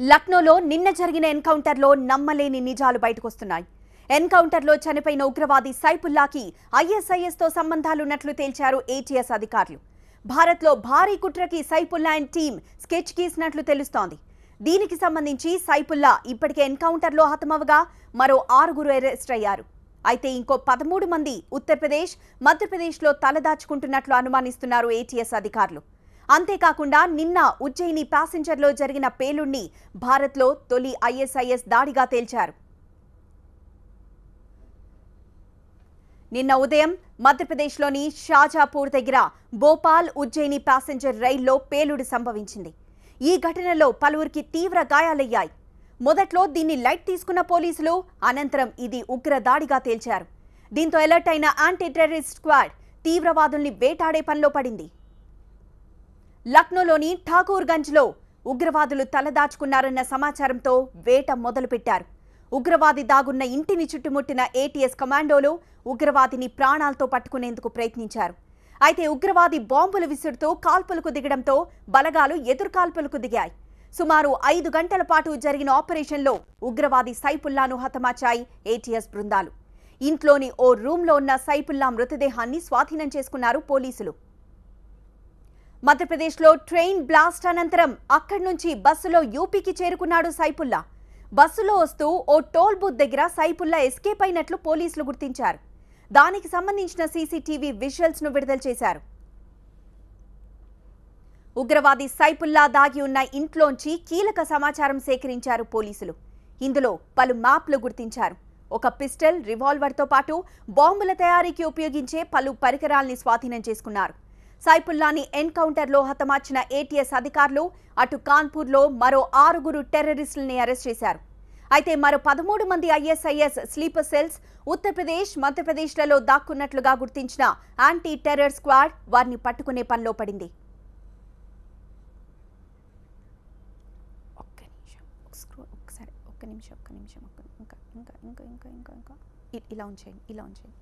లక్నోలో నిన్న జరిగిన ఎన్కౌంటర్లో నమ్మలేని నిజాలు బయటకొస్తున్నాయి. ఎన్కౌంటర్లో చనిపోయిన ఉగ్రవాది సైఫుల్లాకి ఐఎస్ఐఎస్తో సంబంధాలున్నట్లు తేల్చారు ఏటీఎస్ అధికారులు. భారత్లో భారీ కుట్రకి సైఫుల్లా అండ్ టీం స్కెచ్ గీసినట్లు తెలుస్తోంది. దీనికి సంబంధించి సైఫుల్లా ఇప్పటికే ఎన్కౌంటర్లో హతమవగా మరో 6 అరెస్ట్ అయ్యారు. అయితే ఇంకో 13 మంది ఉత్తరప్రదేశ్, మధ్యప్రదేశ్లో తలదాచుకుంటున్నట్లు అనుమానిస్తున్నారు ఏటీఎస్ అధికారులు. అంతేకాకుండా నిన్న ఉజ్జయిని ప్యాసింజర్లో జరిగిన పేలుణ్ణి భారత్లో తొలి ఐఎస్ఐఎస్ దాడిగా తేల్చారు. నిన్న ఉదయం మధ్యప్రదేశ్లోని షాజాపూర్ దగ్గర భోపాల్ ఉజ్జయిని ప్యాసింజర్ రైల్లో పేలుడు సంభవించింది. ఈ ఘటనలో పలువురికి తీవ్ర గాయాలయ్యాయి. మొదట్లో దీన్ని లైట్ తీసుకున్న పోలీసులు అనంతరం ఇది ఉగ్ర దాడిగా తేల్చారు. దీంతో అలర్ట్ అయిన యాంటీ టెర్రరిస్ట్ స్క్వాడ్ తీవ్రవాదుల్ని వేటాడే పనిలో పడింది. లక్నోలోని ఠాకూర్గంజ్లో ఉగ్రవాదులు తలదాచుకున్నారన్న సమాచారంతో వేట మొదలుపెట్టారు. ఉగ్రవాది దాగున్న ఇంటిని చుట్టుముట్టిన ఏటీఎస్ కమాండోలు ఉగ్రవాదిని ప్రాణాలతో పట్టుకునేందుకు ప్రయత్నించారు. అయితే ఉగ్రవాది బాంబులు విసురుతూ కాల్పులకు దిగడంతో బలగాలు ఎదురుకాల్పులకు దిగాయి. సుమారు 5 గంటల పాటు జరిగిన ఆపరేషన్లో ఉగ్రవాది సైఫుల్లాను హతమార్చాయి ఏటీఎస్ బృందాలు. ఇంట్లోని ఓ రూమ్లో ఉన్న సైఫుల్లా మృతదేహాన్ని స్వాధీనం చేసుకున్నారు పోలీసులు. మధ్యప్రదేశ్లో ట్రైన్ బ్లాస్ట్ అనంతరం అక్కడి నుంచి బస్సులో యూపీకి చేరుకున్నాడు సైఫుల్లా. బస్సులో వస్తూ ఓ టోల్ బూత్ దగ్గర సైఫుల్లా ఎస్కేప్ అయినట్లు పోలీసులు గుర్తించారు. దానికి సంబంధించిన సీసీటీవీ విజువల్స్ ను విడుదల చేశారు. ఉగ్రవాది సైఫుల్లా దాగి ఉన్న ఇంట్లోంచి కీలక సమాచారం సేకరించారు పోలీసులు. ఇందులో పలు మ్యాప్లు గుర్తించారు. ఒక పిస్టల్, రివాల్వర్తో పాటు బాంబుల తయారీకి ఉపయోగించే పలు పరికరాల్ని స్వాధీనం చేసుకున్నారు. సైఫుల్లాని ఎన్కౌంటర్లో హతమార్చిన ఏటీఎస్ అధికారులు అటు కాన్పూర్లో మరో 6 టెర్రరిస్టుల్ని అరెస్ట్ చేశారు. అయితే మరో 13 మంది ఐఎస్ఐఎస్ స్లీపర్ సెల్స్ ఉత్తరప్రదేశ్, మధ్యప్రదేశ్లలో దాక్కున్నట్లుగా గుర్తించిన యాంటీ టెర్రర్ స్క్వాడ్ వారిని పట్టుకునే పనిలో పడింది. ఒక్క నిమిషం ఇలా ఉంచేయండి.